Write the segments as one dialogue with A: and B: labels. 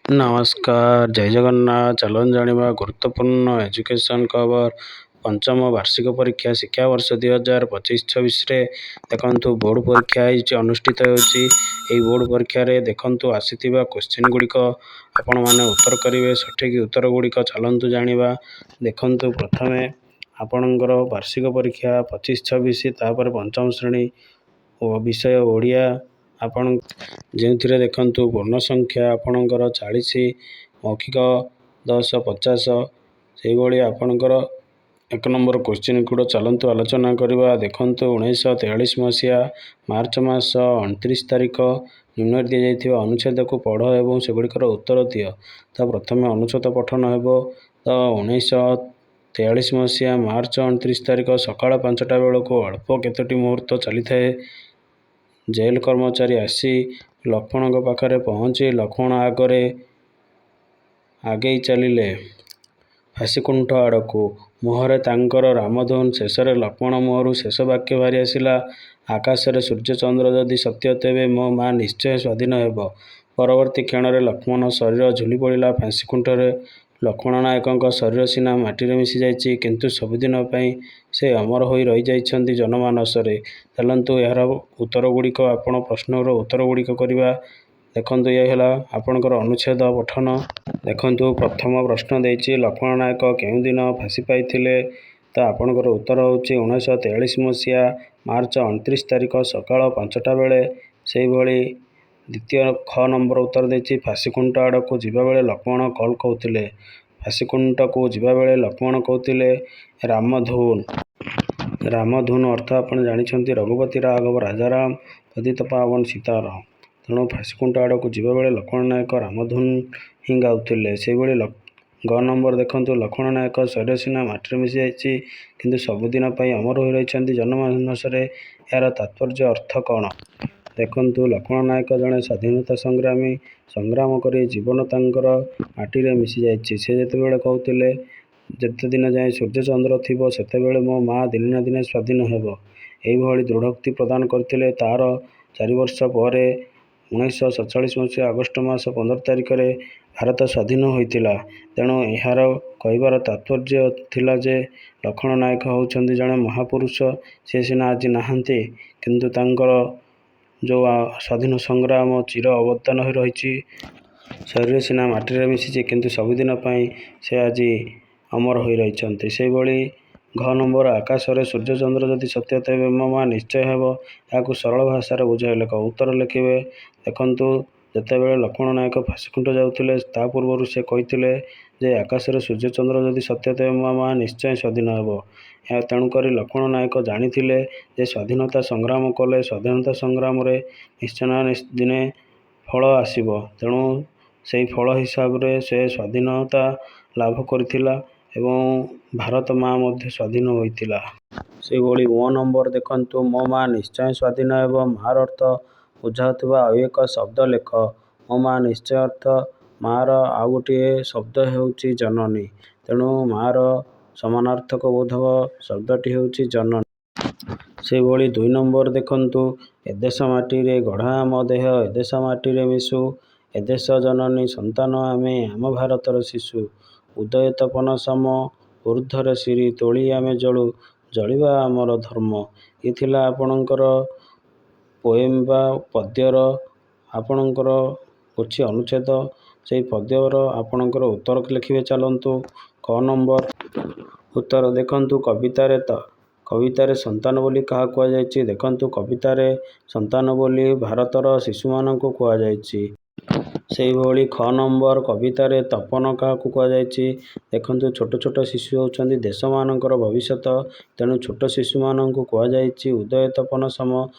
A: ନମସ୍କାର, ଜୟ ଜଗନ୍ନାଥ। ଚାଲନ୍ତୁ ଜାଣିବା ଗୁରୁତ୍ୱପୂର୍ଣ୍ଣ ଏଜୁକେସନ୍ ଖବର। ପଞ୍ଚମ ବାର୍ଷିକ ପରୀକ୍ଷା ଶିକ୍ଷାବର୍ଷ 2025-26ରେ ଦେଖନ୍ତୁ ବୋର୍ଡ଼ ପରୀକ୍ଷା ଅନୁଷ୍ଠିତ ହେଉଛି। ଏହି ବୋର୍ଡ଼ ପରୀକ୍ଷାରେ ଦେଖନ୍ତୁ ଆସିଥିବା କୋଶ୍ଚିନ୍ ଗୁଡ଼ିକ ଆପଣମାନେ ଉତ୍ତର କରିବେ। ସଠିକ୍ ଉତ୍ତର ଗୁଡ଼ିକ ଚାଲନ୍ତୁ ଜାଣିବା। ଦେଖନ୍ତୁ ପ୍ରଥମେ ଆପଣଙ୍କର ବାର୍ଷିକ ପରୀକ୍ଷା 25-26, ତାପରେ ପଞ୍ଚମ ଶ୍ରେଣୀ ଓ ବିଷୟ ଓଡ଼ିଆ ଆପଣ ଯେଉଁଥିରେ ଦେଖନ୍ତୁ ପୂର୍ଣ୍ଣ ସଂଖ୍ୟା ଆପଣଙ୍କର 40, ମୌଖିକ 10, 50। ସେହିଭଳି ଆପଣଙ୍କର 1 ନମ୍ବର କୋଶ୍ଚିନ୍ ଗୁଡ଼ ଚାଲନ୍ତୁ ଆଲୋଚନା କରିବା। ଦେଖନ୍ତୁ 1943 ମସିହା ମାର୍ଚ୍ଚ ମାସ 29 ତାରିଖ ନିମ୍ନରେ ଦିଆଯାଇଥିବା ଅନୁଚ୍ଛେଦକୁ ପଢ଼ ଏବଂ ସେଗୁଡ଼ିକର ଉତ୍ତର ଦିଅ। ତ ପ୍ରଥମେ ଅନୁଚ୍ଛେଦ ପଠନ ହେବ। ତ 1943 ମସିହା ମାର୍ଚ୍ଚ 29 ତାରିଖ ସକାଳ 5ଟା ବେଳକୁ ଅଳ୍ପ କେତୋଟି ମୁହୂର୍ତ୍ତ ଚାଲିଥାଏ। ଜେଲ କର୍ମଚାରୀ ଆସି ଲକ୍ଷ୍ମଣଙ୍କ ପାଖରେ ପହଞ୍ଚି ଲକ୍ଷ୍ମଣ ଆଗେଇ ଚାଲିଲେ ଫାଶିକୁଣ୍ଠ ଆଡ଼କୁ। ମୁହଁରେ ତାଙ୍କର ରାମଧୁନ୍। ଶେଷରେ ଲକ୍ଷ୍ମଣ ମୁହଁରୁ ଶେଷ ବାକ୍ୟ ବାହାରି ଆସିଲା, ଆକାଶରେ ସୂର୍ଯ୍ୟଚନ୍ଦ୍ର ଯଦି ସତ୍ୟ ତେବେ ମୋ ମା ନିଶ୍ଚୟ ସ୍ୱାଧୀନ ହେବ। ପରବର୍ତ୍ତୀ କ୍ଷଣରେ ଲକ୍ଷ୍ମଣ ଶରୀର ଝୁଲି ପଡ଼ିଲା ଫାଶିକୁଣ୍ଠରେ। ଲକ୍ଷ୍ମଣ ନାୟକଙ୍କ ଶରୀର ସିନା ମାଟିରେ ମିଶିଯାଇଛି, କିନ୍ତୁ ସବୁଦିନ ପାଇଁ ସେ ଅମର ହୋଇ ରହିଯାଇଛନ୍ତି ଜନମାନସରେ। ଚାଲନ୍ତୁ ଏହାର ଉତ୍ତର ଗୁଡ଼ିକ ଆପଣ ପ୍ରଶ୍ନର ଉତ୍ତର ଗୁଡ଼ିକ କରିବା। ଦେଖନ୍ତୁ ଏହା ହେଲା ଆପଣଙ୍କର ଅନୁଚ୍ଛେଦ ପଠନ। ଦେଖନ୍ତୁ ପ୍ରଥମ ପ୍ରଶ୍ନ ଦେଇଛି ଲକ୍ଷ୍ମଣ ନାୟକ କେଉଁ ଦିନ ଫାଶୀ ପାଇଥିଲେ? ତ ଆପଣଙ୍କର ଉତ୍ତର ହେଉଛି 1943 ମସିହା ମାର୍ଚ୍ଚ 29 ତାରିଖ ସକାଳ 5ଟା ବେଳେ। ସେହିଭଳି ଦ୍ୱିତୀୟ ଖ ନମ୍ବର ଉତ୍ତର ଦେଇଛି ଫାଶିକୁଣ୍ଠ ଆଡ଼କୁ ଯିବାବେଳେ ଲକ୍ଷ୍ମଣ କଲ୍ କହୁଥିଲେ। ଫାଶିକୁଣ୍ଠକୁ ଯିବାବେଳେ ଲକ୍ଷ୍ମଣ କହୁଥିଲେ ରାମଧୁନ୍। ରାମଧୁନ୍ ଅର୍ଥ ଆପଣ ଜାଣିଛନ୍ତି ରଘୁପତି ରାଘବ ରାଜାରାମ ପତିତପାବନ ସୀତାରାମ। ତେଣୁ ଫାଶିକୁଣ୍ଠ ଆଡ଼କୁ ଯିବାବେଳେ ଲକ୍ଷ୍ମଣ ନାୟକ ରାମଧୁନ୍ ହିଁ ଗାଉଥିଲେ। ସେହିଭଳି ଗ ନମ୍ବର ଦେଖନ୍ତୁ ଲକ୍ଷ୍ମଣ ନାୟକ ଶରୀର ସିନା ମାଟିରେ ମିଶିଯାଇଛି, କିନ୍ତୁ ସବୁଦିନ ପାଇଁ ଅମର ହୋଇ ରହିଛନ୍ତି ଜନମାନସରେ। ଏହାର ତାତ୍ପର୍ଯ୍ୟ ଅର୍ଥ କ'ଣ? ଦେଖନ୍ତୁ ଲକ୍ଷ୍ମଣ ନାୟକ ଜଣେ ସ୍ୱାଧୀନତା ସଂଗ୍ରାମୀ। ସଂଗ୍ରାମ କରି ଜୀବନ ତାଙ୍କର ମାଟିରେ ମିଶିଯାଇଛି। ସେ ଯେତେବେଳେ କହୁଥିଲେ ଯେତେଦିନ ଯାଏ ସୂର୍ଯ୍ୟଚନ୍ଦ୍ର ଥିବ ସେତେବେଳେ ମୋ ମା ଦିନେ ନା ଦିନେ ସ୍ୱାଧୀନ ହେବ, ଏହିଭଳି ଦୃଢ଼ୋକ୍ତି ପ୍ରଦାନ କରିଥିଲେ। ତା'ର 4 ବର୍ଷ ପରେ 1947 ମସିହା ଅଗଷ୍ଟ ମାସ 15 ତାରିଖରେ ଭାରତ ସ୍ୱାଧୀନ ହୋଇଥିଲା। ତେଣୁ ଏହାର କହିବାର ତାତ୍ପର୍ଯ୍ୟ ଥିଲା ଯେ ଲକ୍ଷ୍ମଣ ନାୟକ ହେଉଛନ୍ତି ଜଣେ ମହାପୁରୁଷ। ସେ ସିନା ଆଜି ନାହାନ୍ତି, କିନ୍ତୁ ତାଙ୍କର ଯେଉଁ ସ୍ୱାଧୀନ ସଂଗ୍ରାମ ଚିର ଅବଦାନ ହୋଇ ରହିଛି। ଶରୀର ସିନା ମାଟିରେ ମିଶିଛି, କିନ୍ତୁ ସବୁଦିନ ପାଇଁ ସେ ଆଜି ଅମର ହୋଇ ରହିଛନ୍ତି। ସେହିଭଳି ଘ ନମ୍ବର ଆକାଶରେ ସୂର୍ଯ୍ୟଚନ୍ଦ୍ର ଯଦି ସତ୍ୟ ତେବେ ମୋ ମା ନିଶ୍ଚୟ ହେବ। ଏହାକୁ ସରଳ ଭାଷାରେ ବୁଝାଇ ଲେଖ। ଉତ୍ତର ଲେଖିବେ। ଦେଖନ୍ତୁ ଯେତେବେଳେ ଲକ୍ଷ୍ମଣ ନାୟକ ଫାଶିକୁଣ୍ଠ ଯାଉଥିଲେ ତା ପୂର୍ବରୁ ସେ କହିଥିଲେ ଯେ ଆକାଶରେ ସୂର୍ଯ୍ୟଚନ୍ଦ୍ର ଯଦି ସତ୍ୟ ତେବେ ମୋ ମା ନିଶ୍ଚୟ ସ୍ୱାଧୀନ ହେବ। ତେଣୁକରି ଲକ୍ଷ୍ମଣ ନାୟକ ଜାଣିଥିଲେ ଯେ ସ୍ୱାଧୀନତା ସଂଗ୍ରାମ କଲେ ସ୍ୱାଧୀନତା ସଂଗ୍ରାମରେ ନିଶ୍ଚୟ ନା ଦିନେ ଫଳ ଆସିବ। ତେଣୁ ସେହି ଫଳ ହିସାବରେ ସେ ସ୍ୱାଧୀନତା ଲାଭ କରିଥିଲା ଏବଂ ଭାରତ ମା ମଧ୍ୟ ସ୍ୱାଧୀନ ହୋଇଥିଲା। ସେହିଭଳି ମ ନମ୍ବର ଦେଖନ୍ତୁ ମୋ ମା ନିଶ୍ଚୟ ସ୍ୱାଧୀନ ହେବ। ମା'ର ଅର୍ଥ ବୁଝାଉଥିବା ଆଉ ଏକ ଶବ୍ଦ ଲେଖ। ମୋ ମା ନିଶ୍ଚୟ ଅର୍ଥ ମା'ର ଆଉ ଗୋଟିଏ ଶବ୍ଦ ହେଉଛି ଜନନୀ। ତେଣୁ ମା'ର ସମାନାର୍ଥକ ବୋଧକ ଶବ୍ଦଟି ହେଉଛି ଜନନୀ। ସେହିଭଳି 2 ନମ୍ବର ଦେଖନ୍ତୁ ଏ ଦେଶ ମାଟିରେ ଗଢ଼ା ଆମ ଦେହ, ଏ ଦେଶ ମାଟିରେ ମିଶୁ, ଏ ଦେଶ ଜନନୀ ସନ୍ତାନ ଆମେ, ଆମ ଭାରତର ଶିଶୁ। ଉଦୟ ତପନ ସମ ଊର୍ଦ୍ଧ୍ୱରେ ଶିରି, ତୋଳି ଆମେ ଜଳୁ, ଜଳିବା ଆମର ଧର୍ମ। ଇଏ ଥିଲା ଆପଣଙ୍କର ପୋଏମ୍ ବା ପଦ୍ୟର ଆପଣଙ୍କର ଅଛି ଅନୁଚ୍ଛେଦ। ସେହି ପଦ୍ୟର ଆପଣଙ୍କର ଉତ୍ତର ଲେଖିବେ। ଚାଲନ୍ତୁ କ ନମ୍ବର ଉତ୍ତର ଦେଖନ୍ତୁ କବିତାରେ ସନ୍ତାନ ବୋଲି କାହାକୁ କୁହାଯାଇଛି? ଦେଖନ୍ତୁ କବିତାରେ ସନ୍ତାନ ବୋଲି ଭାରତର ଶିଶୁମାନଙ୍କୁ କୁହାଯାଇଛି। ସେହିଭଳି ଖ ନମ୍ବର କବିତାରେ ତପନ କାହାକୁ କୁହାଯାଇଛି? ଦେଖନ୍ତୁ ଛୋଟ ଛୋଟ ଶିଶୁ ହେଉଛନ୍ତି ଦେଶମାନଙ୍କର ଭବିଷ୍ୟତ। ତେଣୁ ଛୋଟ ଶିଶୁମାନଙ୍କୁ କୁହାଯାଇଛି ଉଦୟ ତପନ ସମ,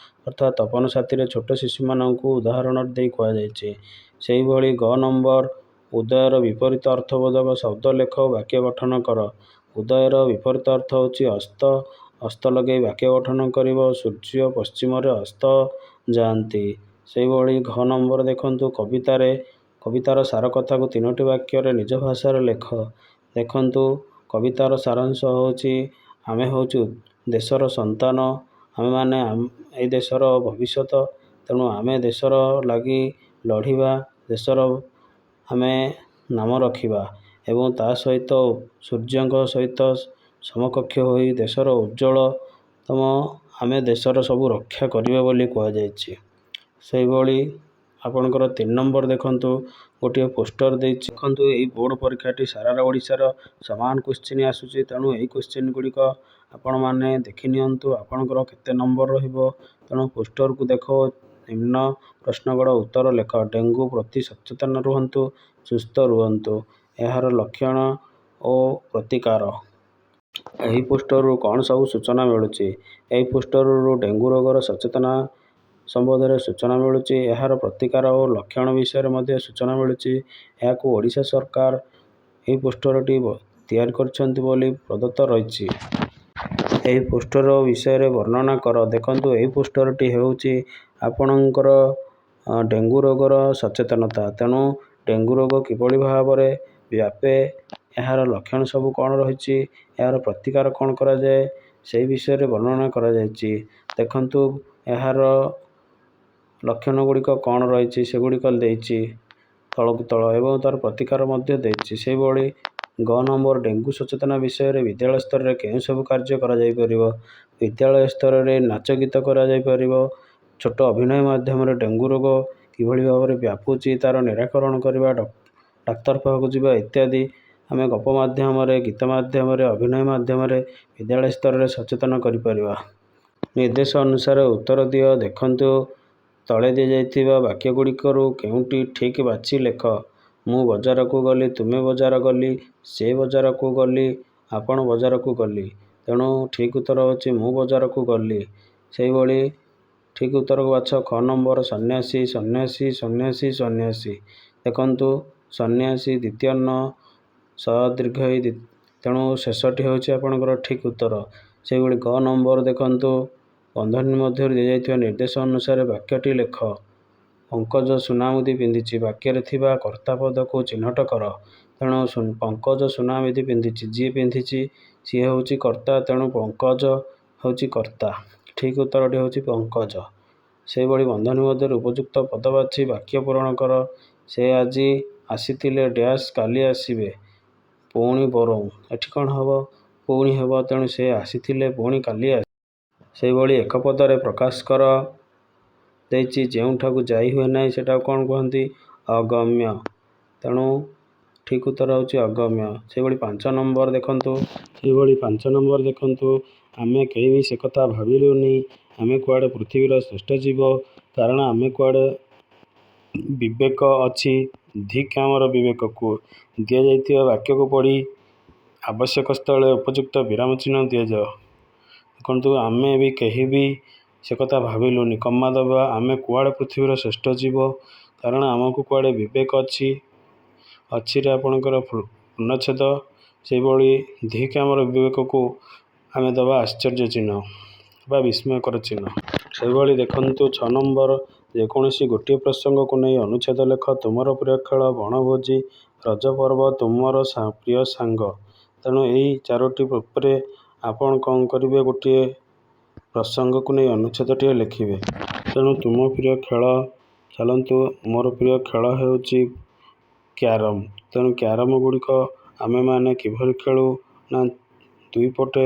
A: ଅର୍ଥାତ୍ ତପନ ସାଥିରେ ଛୋଟ ଶିଶୁମାନଙ୍କୁ ଉଦାହରଣ ଦେଇ କୁହାଯାଇଛି। ସେହିଭଳି ଗ ନମ୍ବର ଉଦୟର ବିପରୀତ ଅର୍ଥବୋଧକ ଶବ୍ଦ ଲେଖ ଓ ବାକ୍ୟ ଗଠନ କର। ଉଦୟର ବିପରୀତ ଅର୍ଥ ହେଉଛି ଅସ୍ତ। ଅସ୍ତ ଲଗାଇ ବାକ୍ୟ ଗଠନ କରିବ। ସୂର୍ଯ୍ୟ ପଶ୍ଚିମରେ ଅସ୍ତ ଯାଆନ୍ତି। ସେହିଭଳି ଘ ନମ୍ବର ଦେଖନ୍ତୁ କବିତାର ସାର କଥାକୁ 3ଟି ବାକ୍ୟରେ ନିଜ ଭାଷାରେ ଲେଖ। ଦେଖନ୍ତୁ କବିତାର ସାରାଂଶ ହେଉଛି ଆମେ ହେଉଛୁ ଦେଶର ସନ୍ତାନ, ଆମେମାନେ ଏହି ଦେଶର ଭବିଷ୍ୟତ। ତେଣୁ ଆମେ ଦେଶର ଲାଗି ଲଢ଼ିବା, ଦେଶର ଆମେ ନାମ ରଖିବା ଏବଂ ତା ସହିତ ସୂର୍ଯ୍ୟଙ୍କ ସହିତ ସମକକ୍ଷ ହୋଇ ଦେଶର ଉଜ୍ଜ୍ୱଳତମ ଆମେ ଦେଶର ସବୁ ରକ୍ଷା କରିବା ବୋଲି କୁହାଯାଇଛି। ସେହିଭଳି ଆପଣଙ୍କର 3 ନମ୍ବର ଦେଖନ୍ତୁ, ଗୋଟିଏ ପୋଷ୍ଟର ଦେଇଛି। ଦେଖନ୍ତୁ ଏହି ବୋର୍ଡ଼ ପରୀକ୍ଷାଟି ସାରା ଓଡ଼ିଶାର ସମାନ କ୍ୱେଶ୍ଚିନ୍ ଆସୁଛି। ତେଣୁ ଏହି କ୍ୱେଶ୍ଚିନ୍ ଗୁଡ଼ିକ ଆପଣମାନେ ଦେଖିନିଅନ୍ତୁ ଆପଣଙ୍କର କେତେ ନମ୍ବର ରହିବ। ତେଣୁ ପୋଷ୍ଟରକୁ ଦେଖ, ନିମ୍ନ ପ୍ରଶ୍ନଗୁଡ଼ା ଉତ୍ତର ଲେଖ। ଡେଙ୍ଗୁ ପ୍ରତି ସଚେତନ ରୁହନ୍ତୁ, ସୁସ୍ଥ ରୁହନ୍ତୁ, ଏହାର ଲକ୍ଷଣ ଓ ପ୍ରତିକାର। ଏହି ପୋଷ୍ଟରରୁ କ'ଣ ସବୁ ସୂଚନା ମିଳୁଛି? ଏହି ପୋଷ୍ଟରରୁ ଡେଙ୍ଗୁ ରୋଗର ସଚେତନା ସମ୍ବନ୍ଧରେ ସୂଚନା ମିଳୁଛି। ଏହାର ପ୍ରତିକାର ଓ ଲକ୍ଷଣ ବିଷୟରେ ମଧ୍ୟ ସୂଚନା ମିଳୁଛି। ଏହାକୁ ଓଡ଼ିଶା ସରକାର ଏହି ପୋଷ୍ଟରଟି ତିଆରି କରିଛନ୍ତି ବୋଲି ପ୍ରଦତ୍ତ ରହିଛି। ଏହି ପୋଷ୍ଟର ବିଷୟରେ ବର୍ଣ୍ଣନା କର। ଦେଖନ୍ତୁ ଏହି ପୋଷ୍ଟରଟି ହେଉଛି ଆପଣଙ୍କର ଡେଙ୍ଗୁ ରୋଗର ସଚେତନତା। ତେଣୁ ଡେଙ୍ଗୁ ରୋଗ କିଭଳି ଭାବରେ ବ୍ୟାପେ, ଏହାର ଲକ୍ଷଣ ସବୁ କ'ଣ ରହିଛି, ଏହାର ପ୍ରତିକାର କ'ଣ କରାଯାଏ, ସେହି ବିଷୟରେ ବର୍ଣ୍ଣନା କରାଯାଇଛି। ଦେଖନ୍ତୁ ଏହାର ଲକ୍ଷଣ ଗୁଡ଼ିକ କ'ଣ ରହିଛି ସେଗୁଡ଼ିକ ଦେଇଛି ତଳକୁ ତଳ ଏବଂ ତା'ର ପ୍ରତିକାର ମଧ୍ୟ ଦେଇଛି। ସେହିଭଳି ଗ ନମ୍ବର ଡେଙ୍ଗୁ ସଚେତନା ବିଷୟରେ ବିଦ୍ୟାଳୟ ସ୍ତରରେ କେଉଁ ସବୁ କାର୍ଯ୍ୟ କରାଯାଇପାରିବ? ବିଦ୍ୟାଳୟ ସ୍ତରରେ ନାଚ ଗୀତ କରାଯାଇପାରିବ। ଛୋଟ ଅଭିନୟ ମାଧ୍ୟମରେ ଡେଙ୍ଗୁ ରୋଗ କିଭଳି ଭାବରେ ବ୍ୟାପୁଛି ତା'ର ନିରାକରଣ କରିବା, ଡାକ୍ତର ପାଖକୁ ଯିବା ଇତ୍ୟାଦି ଆମେ ଗପ ମାଧ୍ୟମରେ, ଗୀତ ମାଧ୍ୟମରେ, ଅଭିନୟ ମାଧ୍ୟମରେ ବିଦ୍ୟାଳୟ ସ୍ତରରେ ସଚେତନ କରିପାରିବା। ନିର୍ଦ୍ଦେଶ ଅନୁସାରେ ଉତ୍ତର ଦିଅ। ଦେଖନ୍ତୁ ତଳେ ଦିଆଯାଇଥିବା ବାକ୍ୟଗୁଡ଼ିକରୁ କେଉଁଟି ଠିକ୍ ବାଛି ଲେଖ। ମୁଁ ବଜାରକୁ ଗଲି, ତୁମେ ବଜାର ଗଲି, ସେ ବଜାରକୁ ଗଲି, ଆପଣ ବଜାରକୁ ଗଲି। ତେଣୁ ଠିକ୍ ଉତ୍ତର ହେଉଛି ମୁଁ ବଜାରକୁ ଗଲି। ସେହିଭଳି ଠିକ୍ ଉତ୍ତରକୁ ବାଛ। ଖ ନମ୍ବର ସନ୍ନ୍ୟାସୀ, ସନ୍ନ୍ୟାସୀ, ସନ୍ନ୍ୟାସୀ, ସନ୍ନ୍ୟାସୀ। ଦେଖନ୍ତୁ ସନ୍ନ୍ୟାସୀ ଦ୍ୱିତୀୟ ନ ସ ଦୀର୍ଘ ଇ, ତେଣୁ ଶେଷଟି ହେଉଛି ଆପଣଙ୍କର ଠିକ୍ ଉତ୍ତର। ସେହିଭଳି ଗ ନମ୍ବର ଦେଖନ୍ତୁ, ବନ୍ଧନୀ ମଧ୍ୟରୁ ଦିଆଯାଇଥିବା ନିର୍ଦ୍ଦେଶ ଅନୁସାରେ ବାକ୍ୟଟି ଲେଖ। ପଙ୍କଜ ସୁନା ମୁଦି ପିନ୍ଧିଛି। ବାକ୍ୟରେ ଥିବା କର୍ତ୍ତା ପଦକୁ ଚିହ୍ନଟ କର। ତେଣୁ ପଙ୍କଜ ସୁନା ମୁଦି ପିନ୍ଧିଛି, ଯିଏ ପିନ୍ଧିଛି ସିଏ ହେଉଛି କର୍ତ୍ତା, ତେଣୁ ପଙ୍କଜ ହେଉଛି କର୍ତ୍ତା। ଠିକ୍ ଉତ୍ତରଟି ହେଉଛି ପଙ୍କଜ। ସେହିଭଳି ବନ୍ଧନୀ ମଧ୍ୟରୁ ଉପଯୁକ୍ତ ପଦ ବାଛି ବାକ୍ୟ ପୂରଣ କର। ସେ ଆଜି ଆସିଥିଲେ ଡ୍ୟାସ୍ କାଲି ଆସିବେ ପୁଣି ବରଂ। ଏଠି କ'ଣ ହେବ? ପୁଣି ହେବ। ତେଣୁ ସେ ଆସିଥିଲେ ପୁଣି କାଲି ଆସିବେ। ସେହିଭଳି ଏକ ପଦରେ ପ୍ରକାଶ କର ଦେଇଛି। ଯେଉଁଠାକୁ ଯାଇ ହୁଏ ନାହିଁ ସେଟାକୁ କ'ଣ କୁହନ୍ତି? ଅଗମ୍ୟ। ତେଣୁ ଠିକ୍ ଉତ୍ତର ହେଉଛି ଅଗମ୍ୟ। ସେହିଭଳି 5 ନମ୍ବର ଦେଖନ୍ତୁ, ଆମେ କେହି ବି ସେକଥା ଭାବିଲୁନି। ଆମେ କୁଆଡ଼େ ପୃଥିବୀର ଶ୍ରେଷ୍ଠ ଜୀବ, କାରଣ ଆମେ କୁଆଡ଼େ ବିବେକ ଅଛି। ଧିକ୍ ଆମର ବିବେକକୁ। ଦିଆଯାଇଥିବା ବାକ୍ୟକୁ ପଢ଼ି ଆବଶ୍ୟକ ସ୍ଥଳେ ଉପଯୁକ୍ତ ବିରାମ ଚିହ୍ନ ଦିଆଯାଉ। ଦେଖନ୍ତୁ ଆମେ ବି କେହି ବି ସେକଥା ଭାବିଲୁନି, କମା ଦେବା। ଆମେ କୁଆଡ଼େ ପୃଥିବୀର ଶ୍ରେଷ୍ଠ ଜୀବ, କାରଣ ଆମକୁ କୁଆଡ଼େ ବିବେକ ଅଛି। ଅଛିରେ ଆପଣଙ୍କର ପୂର୍ଣ୍ଣଚ୍ଛେଦ। ସେହିଭଳି ଧିକ୍ ଆମର ବିବେକକୁ ଆମେ ଦେବା ଆଶ୍ଚର୍ଯ୍ୟ ଚିହ୍ନ ବା ବିସ୍ମୟକର ଚିହ୍ନ। ସେହିଭଳି ଦେଖନ୍ତୁ 6 ନମ୍ବର, ଯେକୌଣସି ଗୋଟିଏ ପ୍ରସଙ୍ଗକୁ ନେଇ ଅନୁଚ୍ଛେଦ ଲେଖ। ତୁମର ପ୍ରିୟ ଖେଳ ବଣଭୋଜି, ରଜ ପର୍ବ, ତୁମର ପ୍ରିୟ ସାଙ୍ଗ। ତେଣୁ ଏହି 4ଟି ଉପରେ ଆପଣ କ'ଣ କରିବେ? ଗୋଟିଏ ପ୍ରସଙ୍ଗକୁ ନେଇ ଅନୁଚ୍ଛେଦଟିଏ ଲେଖିବେ। ତେଣୁ ତୁମ ପ୍ରିୟ ଖେଳ, ଚାଲନ୍ତୁ ମୋର ପ୍ରିୟ ଖେଳ ହେଉଛି କ୍ୟାରମ୍। ତେଣୁ କ୍ୟାରମ୍ ଗୁଡ଼ିକ ଆମେମାନେ କିଭଳି ଖେଳୁ ନା, ଦୁଇ ପଟେ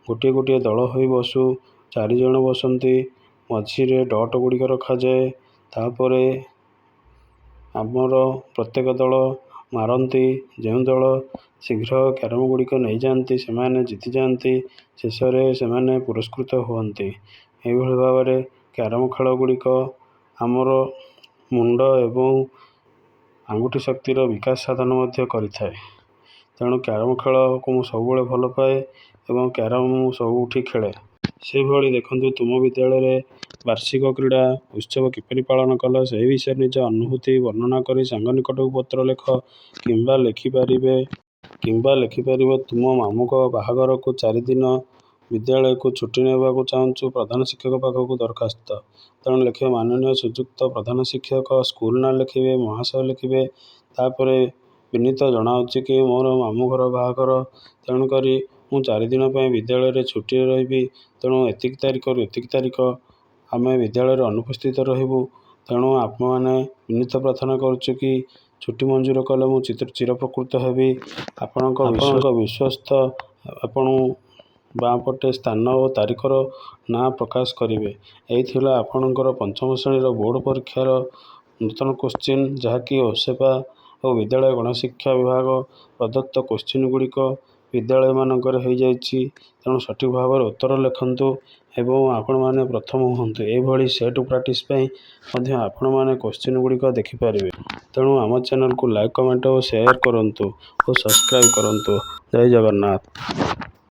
A: ଗୋଟିଏ ଗୋଟିଏ ଦଳ ହୋଇ ବସୁ। 4 ଜଣ ବସନ୍ତି, ମଝିରେ ଡଟ୍ ଗୁଡ଼ିକ ରଖାଯାଏ। ତାପରେ ଆମର ପ୍ରତ୍ୟେକ ଦଳ ମାରନ୍ତି। ଯେଉଁ ଦଳ ଶୀଘ୍ର କ୍ୟାରମ୍ ଗୁଡ଼ିକ ନେଇଯାଆନ୍ତି ସେମାନେ ଜିତିଯାଆନ୍ତି। ଶେଷରେ ସେମାନେ ପୁରସ୍କୃତ ହୁଅନ୍ତି। ଏହିଭଳି ଭାବରେ କ୍ୟାରମ୍ ଖେଳ ଗୁଡ଼ିକ ଆମର ମୁଣ୍ଡ ଏବଂ ଆଙ୍ଗୁଠି ଶକ୍ତିର ବିକାଶ ସାଧନ ମଧ୍ୟ କରିଥାଏ। ତେଣୁ କ୍ୟାରମ୍ ଖେଳକୁ ମୁଁ ସବୁବେଳେ ଭଲ ପାଏ ଏବଂ କ୍ୟାରମ୍ ମୁଁ ସବୁଠି ଖେଳେ। ସେହିଭଳି ଦେଖନ୍ତୁ ତୁମ ବିଦ୍ୟାଳୟରେ ବାର୍ଷିକ କ୍ରୀଡ଼ା ଉତ୍ସବ କିପରି ପାଳନ କଲ, ସେହି ବିଷୟରେ ନିଜ ଅନୁଭୂତି ବର୍ଣ୍ଣନା କରି ସାଙ୍ଗ ନିକଟକୁ ପତ୍ର ଲେଖ। କିମ୍ବା ଲେଖିପାରିବ ତୁମ ମାମୁଁଙ୍କ ବାହାଘରକୁ 4 ଦିନ ବିଦ୍ୟାଳୟକୁ ଛୁଟି ନେବାକୁ ଚାହୁଁଛୁ। ପ୍ରଧାନ ଶିକ୍ଷକ ପାଖକୁ ଦରଖାସ୍ତ। ତେଣୁ ଲେଖିବେ ମାନନୀୟ ଶ୍ରୀଯୁକ୍ତ ପ୍ରଧାନ ଶିକ୍ଷକ, ସ୍କୁଲ ନାଁ ଲେଖିବେ, ମହାଶୟ ଲେଖିବେ। ତାପରେ ବିନୀତ ଜଣାଉଛି କି ମୋର ମାମୁଁ ଘର ବାହାଘର, ତେଣୁକରି ମୁଁ 4 ଦିନ ପାଇଁ ବିଦ୍ୟାଳୟରେ ଛୁଟିରେ ରହିବି। ତେଣୁ ଏତିକି ତାରିଖରୁ ଏତିକି ତାରିଖ ଆମେ ବିଦ୍ୟାଳୟରେ ଅନୁପସ୍ଥିତ ରହିବୁ। ତେଣୁ ଆପଣମାନେ ବିନୀତ ପ୍ରାର୍ଥନା କରୁଛୁ କି ଛୁଟି ମଞ୍ଜୁର କଲେ ମୁଁ ଚିରପ୍ରକୃତ ହେବି। ଆପଣଙ୍କ ବିଶ୍ୱସ୍ତ ଆପଣ ବାଁପଟେ ସ୍ଥାନ ଓ ତାରିଖର ନାଁ ପ୍ରକାଶ କରିବେ। ଏହି ଥିଲା ଆପଣଙ୍କର ପଞ୍ଚମ ଶ୍ରେଣୀର ବୋର୍ଡ଼ ପରୀକ୍ଷାର ନୂତନ କୋଶ୍ଚିନ୍, ଯାହାକି ଓସେପା ଓ ବିଦ୍ୟାଳୟ ଗଣଶିକ୍ଷା ବିଭାଗ ପ୍ରଦତ୍ତ କୋଶ୍ଚିନ୍ଗୁଡ଼ିକ ବିଦ୍ୟାଳୟମାନଙ୍କରେ ହୋଇଯାଇଛି। ତେଣୁ ସଠିକ୍ ଭାବରେ ଉତ୍ତର ଲେଖନ୍ତୁ ଏବଂ ଆପଣମାନେ ପ୍ରଥମ ହୁଅନ୍ତୁ। ଏହିଭଳି ସେଟ୍ ପ୍ରାକ୍ଟିସ୍ ପାଇଁ ମଧ୍ୟ ଆପଣମାନେ କୋଶ୍ଚିନ୍ଗୁଡ଼ିକ ଦେଖିପାରିବେ। ତେଣୁ ଆମ ଚ୍ୟାନେଲକୁ ଲାଇକ୍, କମେଣ୍ଟ ଓ ସେୟାର କରନ୍ତୁ ଓ ସବସ୍କ୍ରାଇବ୍ କରନ୍ତୁ। ଜୟ ଜଗନ୍ନାଥ।